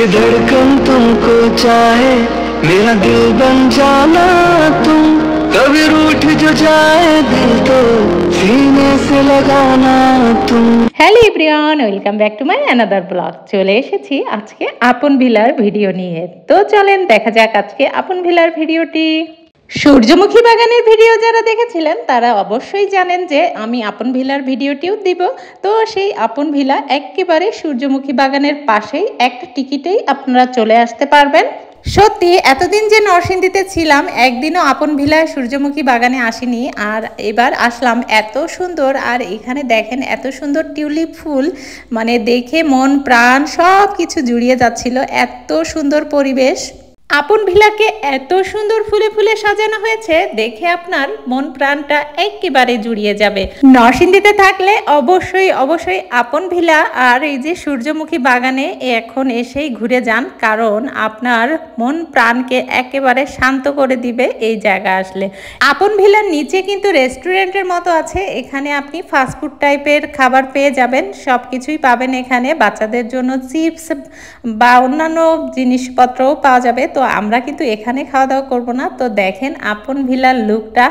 ये धड़कन तुमको चाहे, मेरा दिल बन जाना तुम। कभी रूठ जो जाए दिल तो सीने से लगाना तुम। Hello everyone, welcome back to my another blog. চলে এসেছি আজকে আপন ভিলার ভিডিও নিয়ে। তো চলেন দেখা যাক আজকে আপন ভিলার ভিডিওটি। সূর্যমুখী বাগানের ভিডিও যারা দেখেছিলেন তারা অবশ্যই জানেন যে আমি আপন ভিলার ভিডিওটিও দিব। তো সেই আপন ভিলা একেবারে সূর্যমুখী বাগানের পাশেই, একটা টিকিটেই আপনারা চলে আসতে পারবেন। সত্যি এতদিন যে নরসিংদীতে ছিলাম, একদিনও আপন ভিলায় সূর্যমুখী বাগানে আসিনি, আর এবার আসলাম। এত সুন্দর, আর এখানে দেখেন এত সুন্দর টিউলিপ ফুল, মানে দেখে মন প্রাণ সব কিছু জুড়িয়ে যাচ্ছিল। এত সুন্দর পরিবেশ, আপন ভিলাকে এত সুন্দর ফুলে ফুলে সাজানো হয়েছে, দেখে আপনার মন প্রাণটা একেবারে জুড়িয়ে যাবে। নরসিংদীতে থাকলে অবশ্যই অবশ্যই আপন ভিলা আর এই যে সূর্যমুখী বাগানে এখন এসেই ঘুরে যান, কারণ আপনার মন প্রাণকে একেবারে শান্ত করে দিবে এই জায়গা আসলে। আপন ভিলার নিচে কিন্তু রেস্টুরেন্টের মতো আছে, এখানে আপনি ফাস্টফুড টাইপের খাবার পেয়ে যাবেন, সব কিছুই পাবেন এখানে। বাচ্চাদের জন্য চিপস বা অন্যান্য জিনিসপত্রও পাওয়া যাবে। তো আমরা কিন্তু এখানে খাওয়া দাওয়া করবো না। তো দেখেন আপন ভিলার লুকটা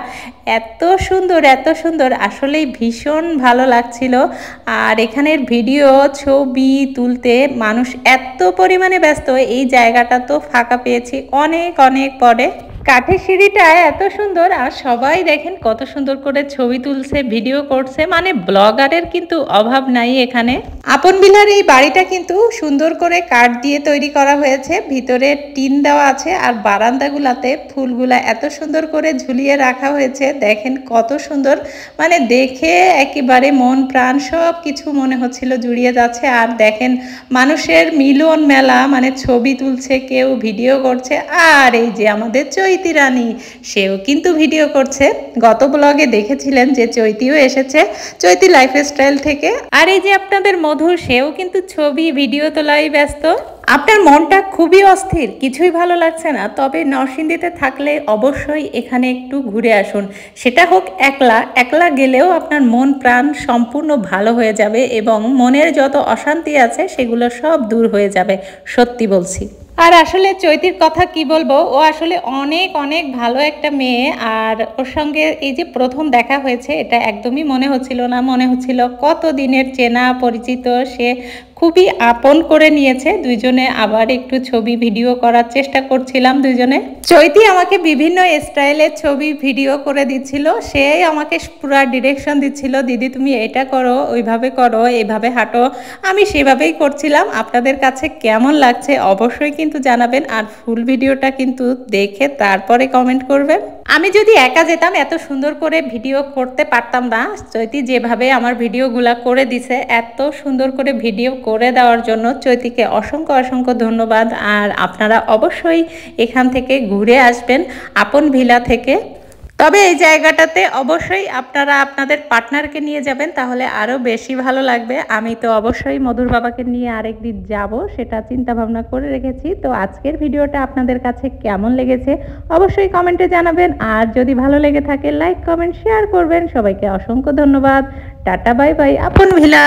এত সুন্দর, এত সুন্দর, আসলেই ভীষণ ভালো লাগছিল। আর এখানের ভিডিও ছবি তুলতে মানুষ এত পরিমাণে ব্যস্ত, এই জায়গাটা তো ফাঁকা পেয়েছি অনেক অনেক পরে। কাঠের সিঁড়িটা এত সুন্দর, আর সবাই দেখেন কত সুন্দর করে ছবি তুলছে, ভিডিও করছে, মানে ব্লগারের কিন্তু অভাব নাই এখানে। আপন ভিলার এই বাড়িটা কিন্তু সুন্দর করে কাঠ দিয়ে তৈরি করা হয়েছে, ভিতরে টিন দেওয়া আছে, আর বারান্দাগুলাতে ফুলগুলা এত সুন্দর করে ঝুলিয়ে রাখা হয়েছে। দেখেন কত সুন্দর, মানে দেখে একেবারে মন প্রাণ সব কিছু মনে হচ্ছিল জুড়িয়ে যাচ্ছে। আর দেখেন মানুষের মিলন মেলা, মানে ছবি তুলছে, কেউ ভিডিও করছে। আর এই যে আমাদের চৈতি রানী, সেও কিন্তু ভিডিও করছে। গত ব্লগে দেখেছিলেন যে চৈতিও এসেছে, চৈতি লাইফস্টাইল থেকে। আর এই যে আপনাদের মধুর, সেও কিন্তু ছবি ভিডিও তোলাই ব্যস্ত। আপনার মনটা খুবই অস্থির, কিছুই ভালো লাগছে না, তবে নরসিংদীতে থাকলে অবশ্যই এখানে একটু ঘুরে আসুন। সেটা হোক একলা, একলা গেলেও আপনার মন প্রাণ সম্পূর্ণ ভালো হয়ে যাবে, এবং মনের যত অশান্তি আছে সেগুলো সব দূর হয়ে যাবে, সত্যি বলছি। আর আসলে চৈতির কথা কি বলবো, ও আসলে অনেক অনেক ভালো একটা মেয়ে। আর ওর সঙ্গে এই যে প্রথম দেখা হয়েছে, এটা একদমই মনে হচ্ছিল না, মনে হচ্ছিল কত দিনের চেনা পরিচিত। সে খুবই আপন করে নিয়েছে দুইজনে। আবার একটু ছবি ভিডিও করার চেষ্টা করছিলাম দুইজনে। চৈতি আমাকে বিভিন্ন স্টাইলের ছবি ভিডিও করে দিচ্ছিল, সে আমাকে পুরো ডিরেকশন দিচ্ছিল, দিদি তুমি এটা করো, ওইভাবে করো, এইভাবে হাঁটো। আমি সেভাবেই করছিলাম। আপনাদের কাছে কেমন লাগছে অবশ্যই কিন্তু জানাবেন, আর ফুল ভিডিওটা কিন্তু দেখে তারপরে কমেন্ট করবেন। আমি যদি একা যেতাম এত সুন্দর করে ভিডিও করতে পারতাম না। চৈতি যেভাবে আমার ভিডিওগুলা করে দিছে, এত সুন্দর করে ভিডিও করে দেওয়ার জন্য চৈতিকে অসংখ্য অসংখ্য ধন্যবাদ। আর আপনারা অবশ্যই এখান থেকে ঘুরে আসবেন আপন ভিলা থেকে। তবে এই জায়গাটাতে অবশ্যই আপনারা আপনাদের পার্টনারকে নিয়ে যাবেন, তাহলে আরও বেশি ভালো লাগবে। আমি তো অবশ্যই মধুর বাবাকে নিয়ে আরেকদিন যাব, সেটা চিন্তা ভাবনা করে রেখেছি। তো আজকের ভিডিওটা আপনাদের কাছে কেমন লেগেছে অবশ্যই কমেন্টে জানাবেন, আর যদি ভালো লেগে থাকে লাইক কমেন্ট শেয়ার করবেন। সবাইকে অসংখ্য ধন্যবাদ। টাটা বাই বাই, আপন ভিলা।